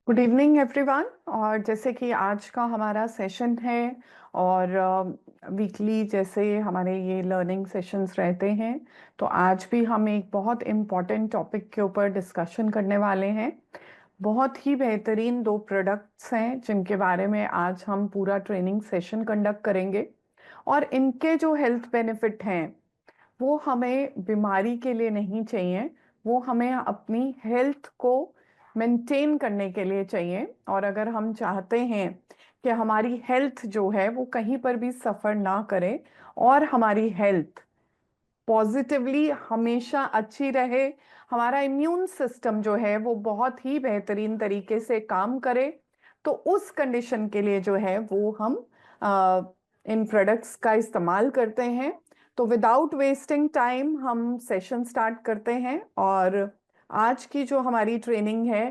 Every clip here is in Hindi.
Good evening everyone. और जैसे कि आज का हमारा सेशन है और वीकली जैसे हमारे ये लर्निंग सेशंस रहते हैं, तो आज भी हम एक बहुत इम्पॉर्टेंट टॉपिक के ऊपर डिस्कशन करने वाले हैं। बहुत ही बेहतरीन दो प्रोडक्ट्स हैं जिनके बारे में आज हम पूरा ट्रेनिंग सेशन कंडक्ट करेंगे। और इनके जो हेल्थ बेनिफिट हैं वो हमें बीमारी के लिए नहीं चाहिए, वो हमें अपनी हेल्थ को मेंटेन करने के लिए चाहिए। और अगर हम चाहते हैं कि हमारी हेल्थ जो है वो कहीं पर भी सफ़र ना करे और हमारी हेल्थ पॉजिटिवली हमेशा अच्छी रहे, हमारा इम्यून सिस्टम जो है वो बहुत ही बेहतरीन तरीके से काम करे, तो उस कंडीशन के लिए जो है वो हम इन प्रोडक्ट्स का इस्तेमाल करते हैं। तो विदाउट वेस्टिंग टाइम हम सेशन स्टार्ट करते हैं। और आज की जो हमारी ट्रेनिंग है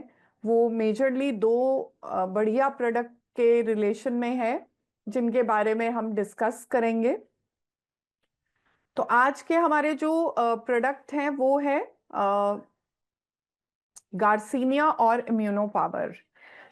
वो मेजरली दो बढ़िया प्रोडक्ट के रिलेशन में है जिनके बारे में हम डिस्कस करेंगे। तो आज के हमारे जो प्रोडक्ट हैं वो है गार्सिनिया और इम्यूनो पावर।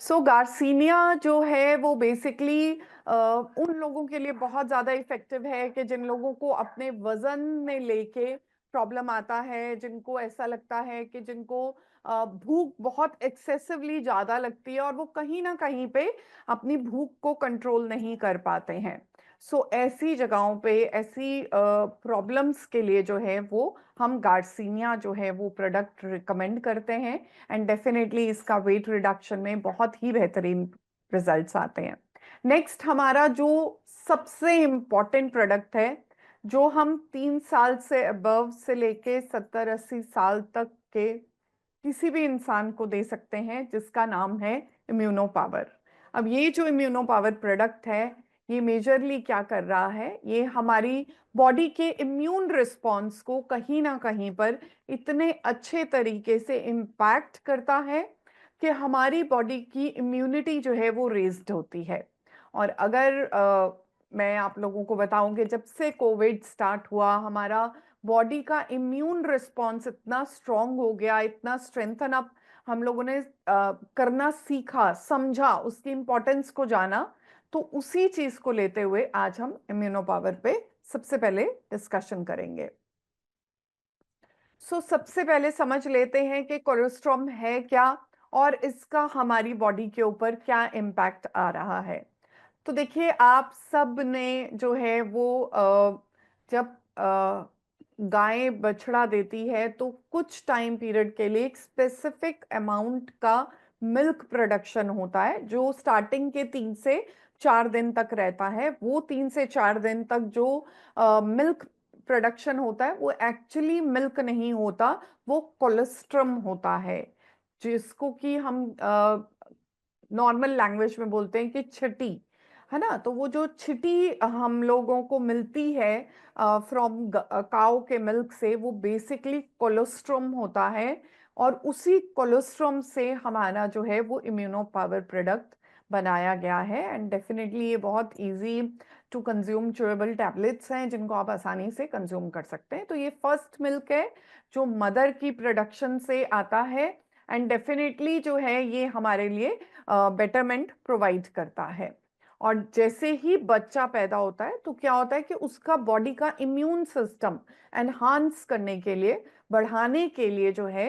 सो गार्सिनिया जो है वो बेसिकली उन लोगों के लिए बहुत ज़्यादा इफेक्टिव है कि जिन लोगों को अपने वजन में लेके प्रॉब्लम आता है, जिनको ऐसा लगता है कि जिनको भूख बहुत एक्सेसिवली ज़्यादा लगती है और वो कहीं ना कहीं पे अपनी भूख को कंट्रोल नहीं कर पाते हैं। सो ऐसी जगहों पे ऐसी प्रॉब्लम्स के लिए जो है वो हम गार्सिनिया जो है वो प्रोडक्ट रिकमेंड करते हैं। एंड डेफिनेटली इसका वेट रिडक्शन में बहुत ही बेहतरीन रिजल्ट्स आते हैं। नेक्स्ट हमारा जो सबसे इम्पॉर्टेंट प्रोडक्ट है, जो हम 3 साल से अबव से लेके 70-80 साल तक के किसी भी इंसान को दे सकते हैं, जिसका नाम है इम्यूनो पावर। अब ये जो इम्यूनो पावर प्रोडक्ट है ये मेजरली क्या कर रहा है, ये हमारी बॉडी के इम्यून रिस्पॉन्स को कहीं ना कहीं पर इतने अच्छे तरीके से इम्पैक्ट करता है कि हमारी बॉडी की इम्यूनिटी जो है वो रेज्ड होती है। और अगर मैं आप लोगों को बताऊं कि जब से कोविड स्टार्ट हुआ हमारा बॉडी का इम्यून रिस्पॉन्स इतना स्ट्रांग हो गया, इतना स्ट्रेंथन अप हम लोगों ने करना सीखा, समझा, उसकी इंपॉर्टेंस को जाना। तो उसी चीज को लेते हुए आज हम इम्यूनो पावर पे सबसे पहले डिस्कशन करेंगे। सबसे पहले समझ लेते हैं कि कोलेस्ट्रॉल है क्या और इसका हमारी बॉडी के ऊपर क्या इम्पैक्ट आ रहा है। तो देखिए, आप सब ने जो है वो जब गाय बछड़ा देती है तो कुछ टाइम पीरियड के लिए एक स्पेसिफिक अमाउंट का मिल्क प्रोडक्शन होता है जो स्टार्टिंग के 3 से 4 दिन तक रहता है। वो 3 से 4 दिन तक जो मिल्क प्रोडक्शन होता है वो एक्चुअली मिल्क नहीं होता, वो कोलेस्ट्रम होता है, जिसको कि हम नॉर्मल लैंग्वेज में बोलते हैं कि छिटी, है ना। तो वो जो छिटी हम लोगों को मिलती है फ्रॉम काऊ के मिल्क से, वो बेसिकली कोलेस्ट्रॉम होता है। और उसी कोलेस्ट्रॉम से हमारा जो है वो इम्यूनो पावर प्रोडक्ट बनाया गया है। एंड डेफिनेटली ये बहुत easy to consume chewable tablets हैं जिनको आप आसानी से कंज्यूम कर सकते हैं। तो ये फर्स्ट मिल्क है जो मदर की प्रोडक्शन से आता है। एंड डेफिनेटली जो है ये हमारे लिए बेटरमेंट प्रोवाइड करता है। और जैसे ही बच्चा पैदा होता है तो क्या होता है कि उसका बॉडी का इम्यून सिस्टम एनहांस करने के लिए, बढ़ाने के लिए जो है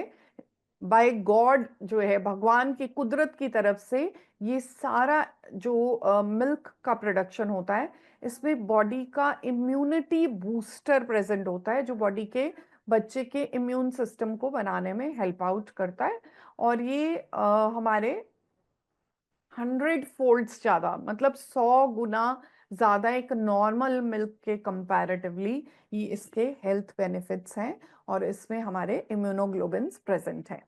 बाय गॉड जो है भगवान की कुदरत की तरफ से ये सारा जो मिल्क का प्रोडक्शन होता है, इसमें बॉडी का इम्यूनिटी बूस्टर प्रेजेंट होता है जो बॉडी के बच्चे के इम्यून सिस्टम को बनाने में हेल्प आउट करता है। और ये हमारे 100 फोल्ड्स ज़्यादा, मतलब 100 गुना ज़्यादा एक नॉर्मल मिल्क के कंपैरेटिवली ये इसके हेल्थ बेनिफिट्स हैं। और इसमें हमारे इम्यूनोग्लोबिन्स प्रेजेंट हैं।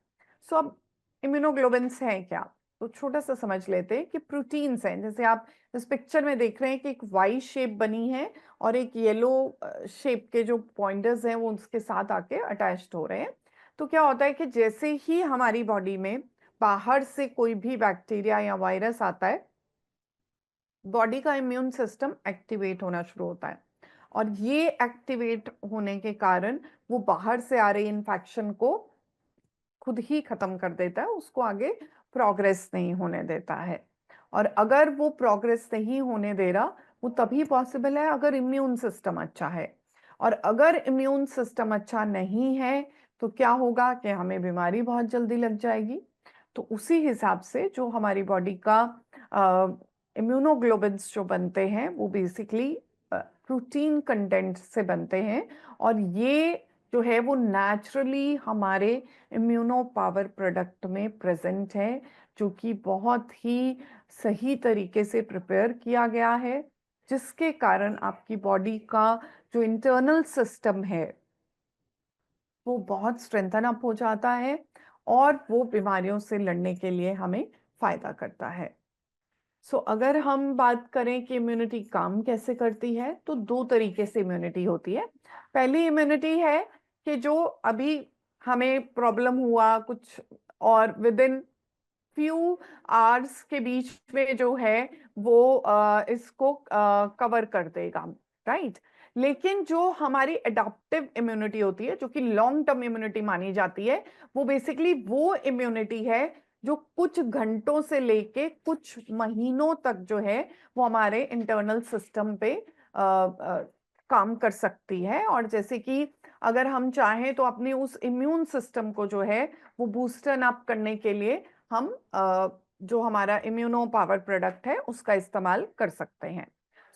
अब इम्यूनोग्लोबिन्स हैं क्या, तो छोटा सा समझ लेते हैं कि प्रोटीन्स हैं। जैसे आप इस पिक्चर में देख रहे हैं कि एक वाई शेप बनी है और एक येलो शेप के जो पॉइंटर्स हैं वो उसके साथ आके अटैच्ड हो रहे हैं। तो क्या होता है कि जैसे ही हमारी बॉडी में बाहर से कोई भी बैक्टीरिया या वायरस आता है, बॉडी का इम्यून सिस्टम एक्टिवेट होना शुरू होता है। और ये एक्टिवेट होने के कारण वो बाहर से आ रही इन्फेक्शन को खुद ही खत्म कर देता है, उसको आगे प्रोग्रेस नहीं होने देता है। और अगर वो प्रोग्रेस नहीं होने दे रहा, वो तभी पॉसिबल है अगर इम्यून सिस्टम अच्छा है। और अगर इम्यून सिस्टम अच्छा नहीं है तो क्या होगा कि हमें बीमारी बहुत जल्दी लग जाएगी। तो उसी हिसाब से जो हमारी बॉडी का इम्यूनोग्लोबिन्स जो बनते हैं वो बेसिकली प्रोटीन कंटेंट से बनते हैं। और ये जो है वो नेचुरली हमारे इम्यूनो पावर प्रोडक्ट में प्रेजेंट है, जो कि बहुत ही सही तरीके से प्रिपेयर किया गया है, जिसके कारण आपकी बॉडी का जो इंटरनल सिस्टम है वो बहुत स्ट्रेंथन अप हो जाता है और वो बीमारियों से लड़ने के लिए हमें फायदा करता है। अगर हम बात करें कि इम्यूनिटी काम कैसे करती है, तो दो तरीके से इम्यूनिटी होती है। पहली इम्यूनिटी है कि जो अभी हमें प्रॉब्लम हुआ कुछ और विद इन फ्यू आवर्स के बीच में जो है वो इसको कवर कर देगा, राइट। लेकिन जो हमारी एडाप्टिव इम्यूनिटी होती है, जो कि लॉन्ग टर्म इम्यूनिटी मानी जाती है, वो बेसिकली वो इम्यूनिटी है जो कुछ घंटों से लेके कुछ महीनों तक जो है वो हमारे इंटरनल सिस्टम पे काम कर सकती है। और जैसे कि अगर हम चाहें तो अपनी उस इम्यून सिस्टम को जो है वो बूस्टन अप करने के लिए हम जो हमारा इम्यूनो पावर प्रोडक्ट है उसका इस्तेमाल कर सकते हैं।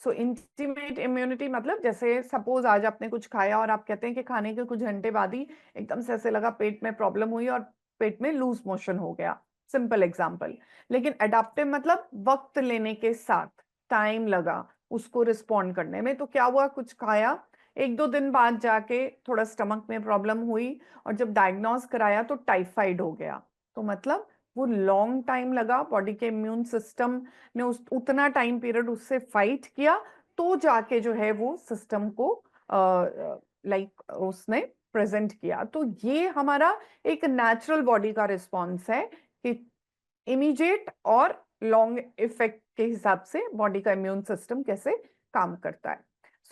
इंटीमेट इम्यूनिटी मतलब जैसे सपोज आज आपने कुछ खाया और आप कहते हैं कि खाने के कुछ घंटे बाद ही एकदम से ऐसे लगा पेट में प्रॉब्लम हुई और पेट में लूज मोशन हो गया, सिंपल एग्जाम्पल। लेकिन अडेप्टिव मतलब वक्त लेने के साथ टाइम लगा उसको रिस्पॉन्ड करने में। तो क्या हुआ, कुछ खाया, एक दो दिन बाद जाके थोड़ा स्टमक में प्रॉब्लम हुई और जब डायग्नोज कराया तो टाइफाइड हो गया। तो मतलब वो लॉन्ग टाइम लगा, बॉडी के इम्यून सिस्टम ने उतना टाइम पीरियड उससे फाइट किया, तो जाके जो है वो सिस्टम को उसने प्रेजेंट किया। तो ये हमारा एक नेचुरल बॉडी का रिस्पॉन्स है कि इमीडिएट और लॉन्ग इफेक्ट के हिसाब से बॉडी का इम्यून सिस्टम कैसे काम करता है।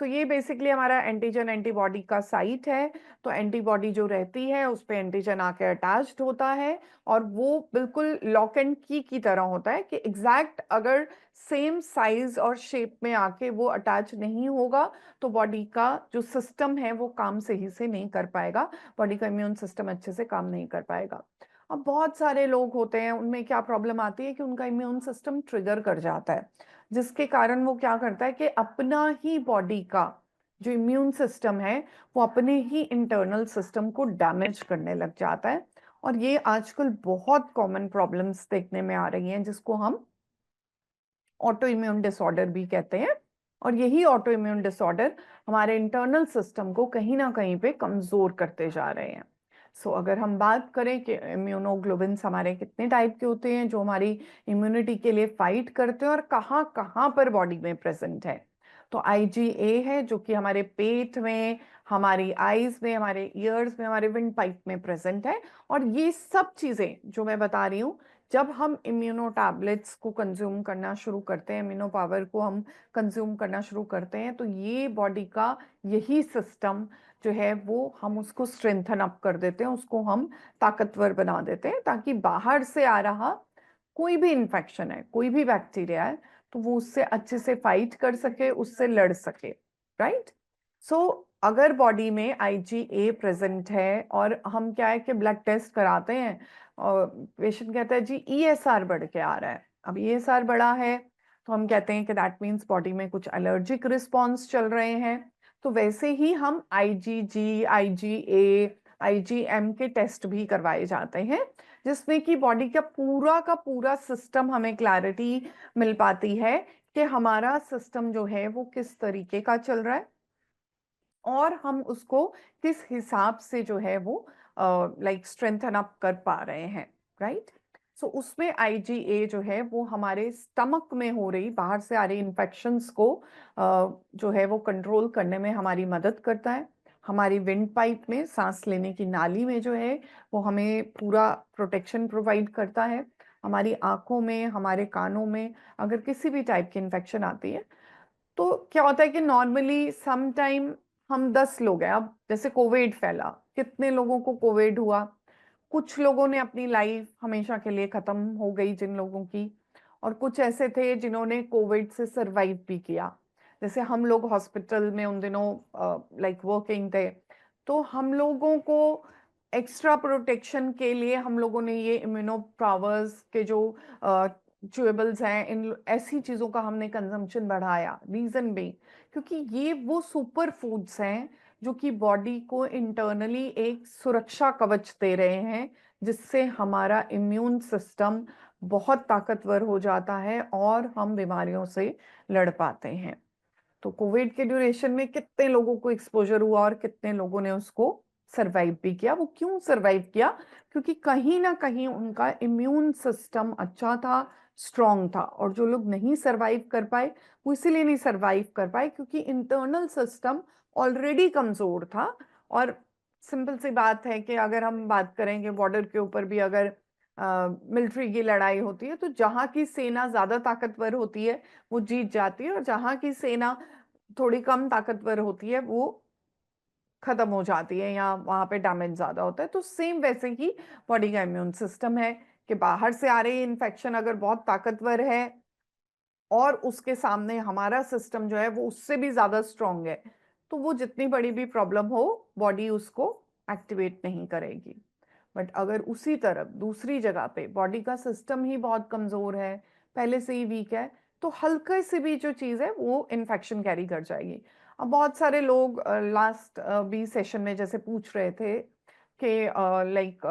ये बेसिकली हमारा एंटीजन एंटीबॉडी का साइट है। तो एंटीबॉडी जो रहती है उस पे एंटीजन आके अटैच्ड होता है और वो बिल्कुल लॉक एंड की तरह होता है कि एग्जैक्ट अगर सेम साइज और शेप में आके वो अटैच नहीं होगा तो बॉडी का जो सिस्टम है वो काम सही से नहीं कर पाएगा, बॉडी का इम्यून सिस्टम अच्छे से काम नहीं कर पाएगा। अब बहुत सारे लोग होते हैं, उनमें क्या प्रॉब्लम आती है कि उनका इम्यून सिस्टम ट्रिगर कर जाता है, जिसके कारण वो क्या करता है कि अपना ही बॉडी का जो इम्यून सिस्टम है वो अपने ही इंटरनल सिस्टम को डैमेज करने लग जाता है। और ये आजकल बहुत कॉमन प्रॉब्लम्स देखने में आ रही हैं, जिसको हम ऑटो इम्यून डिसऑर्डर भी कहते हैं। और यही ऑटो इम्यून डिसऑर्डर हमारे इंटरनल सिस्टम को कहीं ना कहीं पे कमजोर करते जा रहे हैं। अगर हम बात करें कि इम्यूनोग्लोबिन्स हमारे कितने टाइप के होते हैं जो हमारी इम्यूनिटी के लिए फाइट करते हैं और कहाँ कहाँ पर बॉडी में प्रेजेंट है, तो IgA है जो कि हमारे पेट में, हमारी आईज में, हमारे ईयर्स में, हमारे विंड पाइप में प्रेजेंट है। और ये सब चीजें जो मैं बता रही हूँ, जब हम इम्यूनो टैबलेट्स को कंज्यूम करना शुरू करते हैं, इम्यूनो पावर को हम कंज्यूम करना शुरू करते हैं, तो ये बॉडी का यही सिस्टम जो है वो हम उसको स्ट्रेंथन अप कर देते हैं, उसको हम ताकतवर बना देते हैं, ताकि बाहर से आ रहा कोई भी इंफेक्शन है, कोई भी बैक्टीरिया है, तो वो उससे अच्छे से फाइट कर सके, उससे लड़ सके, राइट। अगर बॉडी में IgA प्रेजेंट है और हम क्या है कि ब्लड टेस्ट कराते हैं और पेशेंट कहता है जी ESR बढ़ के आ रहा है, अब ESR बढ़ा है तो हम कहते हैं कि दैट मीन्स बॉडी में कुछ एलर्जिक रिस्पॉन्स चल रहे हैं। तो वैसे ही हम IgG, IgA, IgM के टेस्ट भी करवाए जाते हैं, जिसमें कि बॉडी का पूरा सिस्टम हमें क्लैरिटी मिल पाती है कि हमारा सिस्टम जो है वो किस तरीके का चल रहा है और हम उसको किस हिसाब से जो है वो स्ट्रेंथन अप कर पा रहे हैं, राइट। उसमें IgA जो है वो हमारे स्टमक में हो रही बाहर से आ रही इन्फेक्शंस को जो है वो कंट्रोल करने में हमारी मदद करता है। हमारी विंड पाइप में, सांस लेने की नाली में जो है वो हमें पूरा प्रोटेक्शन प्रोवाइड करता है। हमारी आंखों में, हमारे कानों में अगर किसी भी टाइप की इन्फेक्शन आती है तो क्या होता है कि नॉर्मली सम टाइम हम 10 लोग हैं, अब जैसे कोविड फैला, कितने लोगों को कोविड हुआ, कुछ लोगों ने अपनी लाइफ हमेशा के लिए खत्म हो गई जिन लोगों की, और कुछ ऐसे थे जिन्होंने कोविड से सरवाइव भी किया। जैसे हम लोग हॉस्पिटल में उन दिनों लाइक वर्किंग थे, तो हम लोगों को एक्स्ट्रा प्रोटेक्शन के लिए हम लोगों ने ये इम्यूनो पावर्स के जो च्यूएबल्स हैं, इन ऐसी चीज़ों का हमने कंजम्पशन बढ़ाया। रीज़न भी क्योंकि ये वो सुपर फूड्स हैं जो कि बॉडी को इंटरनली एक सुरक्षा कवच दे रहे हैं, जिससे हमारा इम्यून सिस्टम बहुत ताकतवर हो जाता है और हम बीमारियों से लड़ पाते हैं। तो कोविड के ड्यूरेशन में कितने लोगों को एक्सपोजर हुआ और कितने लोगों ने उसको सरवाइव भी किया। वो क्यों सरवाइव किया? क्योंकि कहीं ना कहीं उनका इम्यून सिस्टम अच्छा था, स्ट्रांग था। और जो लोग नहीं सरवाइव कर पाए, वो इसीलिए नहीं सरवाइव कर पाए क्योंकि इंटरनल सिस्टम ऑलरेडी कमजोर था। और सिंपल सी बात है कि अगर हम बात करेंगे बॉर्डर के ऊपर भी अगर मिलिट्री की लड़ाई होती है, तो जहां की सेना ज्यादा ताकतवर होती है वो जीत जाती है, और जहां की सेना थोड़ी कम ताकतवर होती है वो खत्म हो जाती है, या वहां पे डैमेज ज्यादा होता है। तो सेम वैसे ही बॉडी का इम्यून सिस्टम है कि बाहर से आ रही इन्फेक्शन अगर बहुत ताकतवर है और उसके सामने हमारा सिस्टम जो है वो उससे भी ज्यादा स्ट्रांग है, तो वो जितनी बड़ी भी प्रॉब्लम हो, बॉडी उसको एक्टिवेट नहीं करेगी। बट अगर उसी तरफ दूसरी जगह पे बॉडी का सिस्टम ही बहुत कमजोर है, पहले से ही वीक है, तो हल्के से भी जो चीज है वो इन्फेक्शन कैरी कर जाएगी। अब बहुत सारे लोग लास्ट भी सेशन में जैसे पूछ रहे थे कि लाइक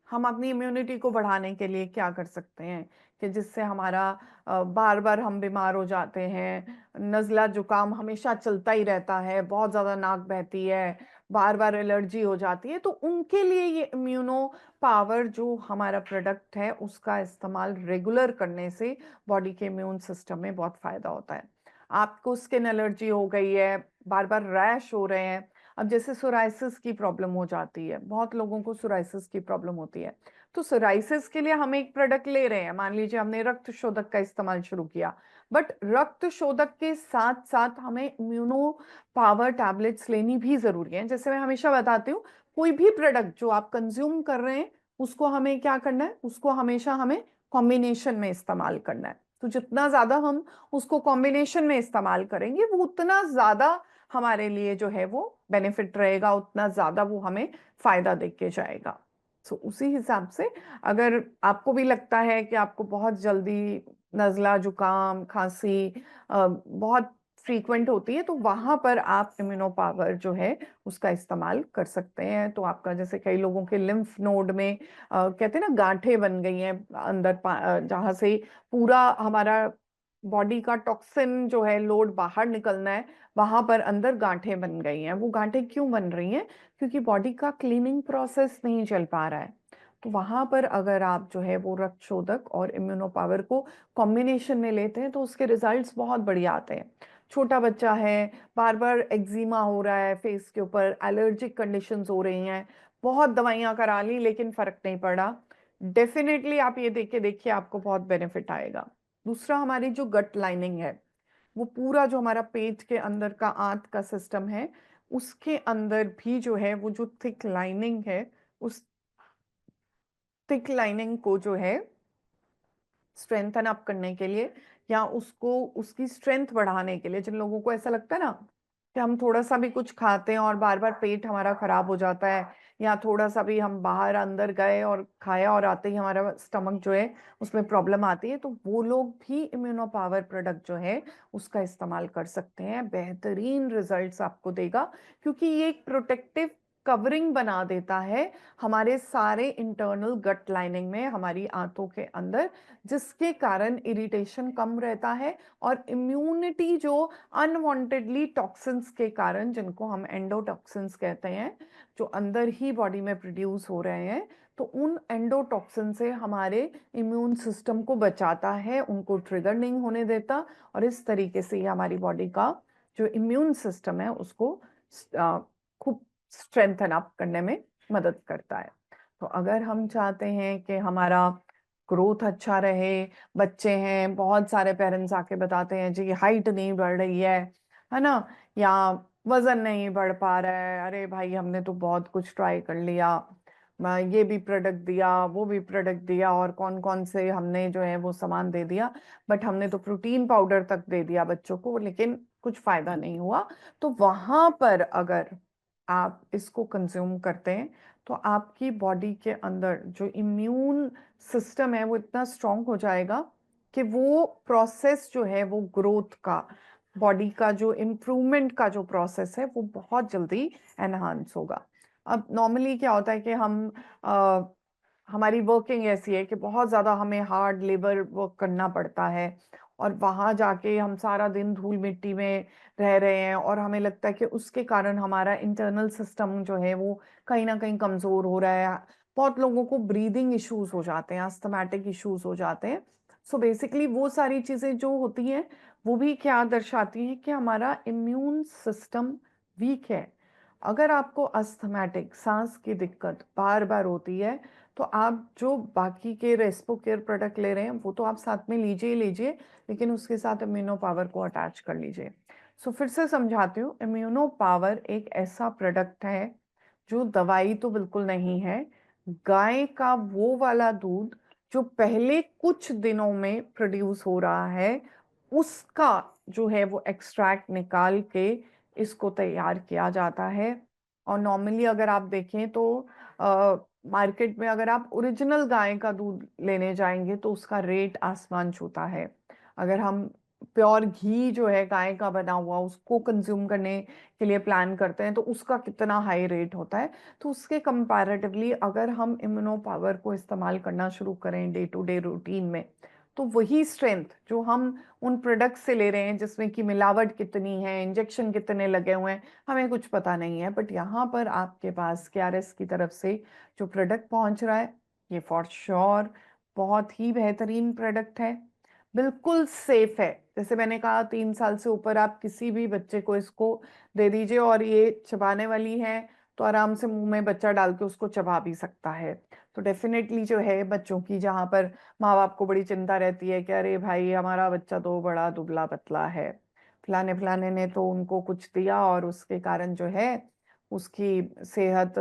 हम अपनी इम्यूनिटी को बढ़ाने के लिए क्या कर सकते हैं कि जिससे हमारा बार बार हम बीमार हो जाते हैं, नज़ला जुकाम हमेशा चलता ही रहता है, बहुत ज़्यादा नाक बहती है, बार बार एलर्जी हो जाती है। तो उनके लिए ये इम्यूनो पावर जो हमारा प्रोडक्ट है उसका इस्तेमाल रेगुलर करने से बॉडी के इम्यून सिस्टम में बहुत फायदा होता है। आपको स्किन एलर्जी हो गई है, बार बार रैश हो रहे हैं, अब जैसे सोराइसिस की प्रॉब्लम हो जाती है, बहुत लोगों को सोराइसिस की प्रॉब्लम होती है, तो सोराइसिस के लिए हम एक प्रोडक्ट ले रहे हैं, मान लीजिए हमने रक्त शोधक का इस्तेमाल शुरू किया, बट रक्त शोधक के साथ साथ हमें इम्यूनो पावर टैबलेट्स लेनी भी जरूरी है। जैसे मैं हमेशा बताती हूँ, कोई भी प्रोडक्ट जो आप कंज्यूम कर रहे हैं उसको हमें क्या करना है, उसको हमेशा हमें कॉम्बिनेशन में इस्तेमाल करना है। तो जितना ज्यादा हम उसको कॉम्बिनेशन में इस्तेमाल करेंगे वो उतना ज्यादा हमारे लिए जो है वो बेनिफिट रहेगा, उतना ज्यादा वो हमें फायदा दे के जाएगा। सो उसी हिसाब से अगर आपको भी लगता है कि आपको बहुत जल्दी नज़ला जुकाम खांसी बहुत फ्रीक्वेंट होती है, तो वहां पर आप इम्यूनो पावर जो है उसका इस्तेमाल कर सकते हैं। तो आपका जैसे कई लोगों के लिम्फ नोड में कहते हैं ना गांठें बन गई हैं अंदर, जहां से पूरा हमारा बॉडी का टॉक्सिन जो है लोड बाहर निकलना है, वहां पर अंदर गांठें बन गई हैं। वो गांठें क्यों बन रही हैं? क्योंकि बॉडी का क्लीनिंग प्रोसेस नहीं चल पा रहा है। तो वहां पर अगर आप जो है वो रक्त शोधक और इम्यूनो पावर को कॉम्बिनेशन में लेते हैं तो उसके रिजल्ट्स बहुत बढ़िया आते हैं। छोटा बच्चा है, बार बार एक्जिमा हो रहा है, फेस के ऊपर एलर्जिक कंडीशंस हो रही हैं, बहुत दवाइयां करा ली लेकिन फर्क नहीं पड़ा, डेफिनेटली आप ये देख के देखिए आपको बहुत बेनिफिट आएगा। दूसरा, हमारी जो गट लाइनिंग है, वो पूरा जो हमारा पेट के अंदर का आंत का सिस्टम है, उसके अंदर भी जो है वो जो थिक लाइनिंग है, उस थिक लाइनिंग को जो है स्ट्रेंथन अप करने के लिए या उसको उसकी स्ट्रेंथ बढ़ाने के लिए, जिन लोगों को ऐसा लगता है ना कि हम थोड़ा सा भी कुछ खाते हैं और बार बार पेट हमारा खराब हो जाता है, या थोड़ा सा भी हम बाहर अंदर गए और खाया और आते ही हमारा स्टमक जो है उसमें प्रॉब्लम आती है, तो वो लोग भी इम्यूनो पावर प्रोडक्ट जो है उसका इस्तेमाल कर सकते हैं। बेहतरीन रिजल्ट्स आपको देगा क्योंकि ये एक प्रोटेक्टिव कवरिंग बना देता है हमारे सारे इंटरनल गट लाइनिंग में, हमारी आंतों के अंदर, जिसके कारण इरिटेशन कम रहता है और इम्यूनिटी जो अनवांटेडली टॉक्सिन्स के कारण, जिनको हम एंडोटॉक्सिन्स कहते हैं, जो अंदर ही बॉडी में प्रोड्यूस हो रहे हैं, तो उन एंडोटॉक्सिन से हमारे इम्यून सिस्टम को बचाता है, उनको ट्रिगर नहीं होने देता, और इस तरीके से हमारी बॉडी का जो इम्यून सिस्टम है उसको खूब स्ट्रेंथन अप करने में मदद करता है। तो अगर हम चाहते हैं कि हमारा ग्रोथ अच्छा रहे, बच्चे हैं, बहुत सारे पेरेंट्स आके बताते हैं जी हाइट नहीं बढ़ रही है ना, या वजन नहीं बढ़ पा रहा है, अरे भाई हमने तो बहुत कुछ ट्राई कर लिया, ये भी प्रोडक्ट दिया, वो भी प्रोडक्ट दिया, और कौन कौन से हमने जो है वो सामान दे दिया, बट हमने तो प्रोटीन पाउडर तक दे दिया बच्चों को, लेकिन कुछ फायदा नहीं हुआ। तो वहां पर अगर आप इसको कंज्यूम करते हैं तो आपकी बॉडी के अंदर जो इम्यून सिस्टम है वो इतना स्ट्रांग हो जाएगा कि वो प्रोसेस जो है वो ग्रोथ का, बॉडी का जो इम्प्रूवमेंट का जो प्रोसेस है वो बहुत जल्दी एनहांस होगा। अब नॉर्मली क्या होता है कि अ, हमारी वर्किंग ऐसी है कि बहुत ज़्यादा हमें हार्ड लेबर वर्क करना पड़ता है, और वहाँ जाके हम सारा दिन धूल मिट्टी में रह रहे हैं, और हमें लगता है कि उसके कारण हमारा इंटरनल सिस्टम जो है वो कहीं ना कहीं कमज़ोर हो रहा है। बहुत लोगों को ब्रीदिंग इश्यूज हो जाते हैं, अस्थमैटिक इश्यूज हो जाते हैं। सो बेसिकली वो सारी चीज़ें जो होती हैं वो भी क्या दर्शाती हैं कि हमारा इम्यून सिस्टम वीक है। अगर आपको अस्थमैटिक सांस की दिक्कत बार बार होती है तो आप जो बाकी के रेस्पो केयर प्रोडक्ट ले रहे हैं वो तो आप साथ में लीजिए ही लीजिए, लेकिन उसके साथ इम्यूनो पावर को अटैच कर लीजिए। सो फिर से समझाती हूँ, इम्यूनो पावर एक ऐसा प्रोडक्ट है जो दवाई तो बिल्कुल नहीं है। गाय का वो वाला दूध जो पहले कुछ दिनों में प्रोड्यूस हो रहा है, उसका जो है वो एक्सट्रैक्ट निकाल के इसको तैयार किया जाता है। और नॉर्मली अगर आप देखें तो मार्केट में अगर आप ओरिजिनल गाय का दूध लेने जाएंगे तो उसका रेट आसमान छूता है। अगर हम प्योर घी जो है गाय का बना हुआ उसको कंज्यूम करने के लिए प्लान करते हैं तो उसका कितना हाई रेट होता है। तो उसके कंपैरेटिवली अगर हम इम्यूनो पावर को इस्तेमाल करना शुरू करें डे टू डे रूटीन में, तो वही स्ट्रेंथ जो हम उन प्रोडक्ट से ले रहे हैं जिसमें कि मिलावट कितनी है, इंजेक्शन कितने लगे हुए हैं, हमें कुछ पता नहीं है, बट यहाँ पर आपके पास केआरएस की तरफ से जो प्रोडक्ट पहुंच रहा है ये फॉर श्योर बहुत ही बेहतरीन प्रोडक्ट है, बिल्कुल सेफ है। जैसे मैंने कहा 3 साल से ऊपर आप किसी भी बच्चे को इसको दे दीजिए, और ये चबाने वाली है तो आराम से मुंह में बच्चा डाल के उसको चबा भी सकता है। तो डेफिनेटली जो है बच्चों की, जहाँ पर माँ बाप को बड़ी चिंता रहती है कि अरे भाई हमारा बच्चा तो बड़ा दुबला पतला है, फलाने फलाने ने तो उनको कुछ दिया और उसके कारण जो है उसकी सेहत,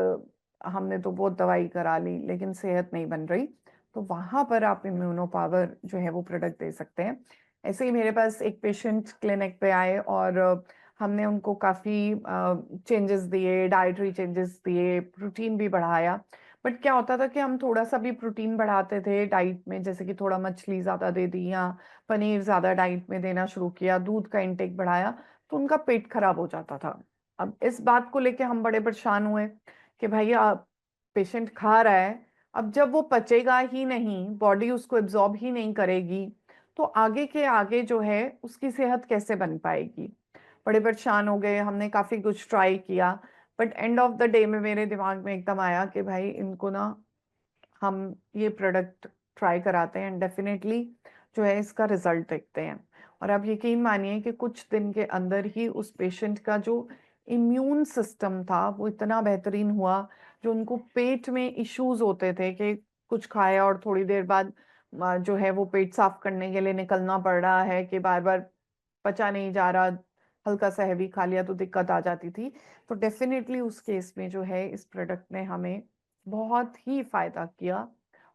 हमने तो बहुत दवाई करा ली लेकिन सेहत नहीं बन रही, तो वहां पर आप इम्यूनो पावर जो है वो प्रोडक्ट दे सकते हैं। ऐसे ही मेरे पास एक पेशेंट क्लिनिक पे आए और हमने उनको काफ़ी चेंजेस दिए, डाइटरी चेंजेस दिए, प्रोटीन भी बढ़ाया। बट क्या होता था कि हम थोड़ा सा भी प्रोटीन बढ़ाते थे डाइट में, जैसे कि थोड़ा मछली ज़्यादा दे दी या पनीर ज़्यादा डाइट में देना शुरू किया, दूध का इंटेक बढ़ाया, तो उनका पेट खराब हो जाता था। अब इस बात को लेके हम बड़े परेशान हुए कि भाई पेशेंट खा रहा है, अब जब वो पचेगा ही नहीं, बॉडी उसको एब्जॉर्ब ही नहीं करेगी, तो आगे के आगे जो है उसकी सेहत कैसे बन पाएगी। बड़े परेशान हो गए, हमने काफी कुछ ट्राई किया, but end of the day में मेरे दिमाग में एकदम आया कि भाई इनको ना हम ये प्रोडक्ट ट्राई कराते हैं, डेफिनेटली जो है इसका रिजल्ट देखते हैं। और आप यकीन मानिए कि कुछ दिन के अंदर ही उस पेशेंट का जो इम्यून सिस्टम था वो इतना बेहतरीन हुआ, जो उनको पेट में इश्यूज होते थे कि कुछ खाया और थोड़ी देर बाद जो है वो पेट साफ करने के लिए निकलना पड़ रहा है, कि बार बार पचा नहीं जा रहा, हल्का सा हैवी खा लिया तो दिक्कत आ जाती थी। तो डेफिनेटली उस केस में जो है इस प्रोडक्ट ने हमें बहुत ही फायदा किया,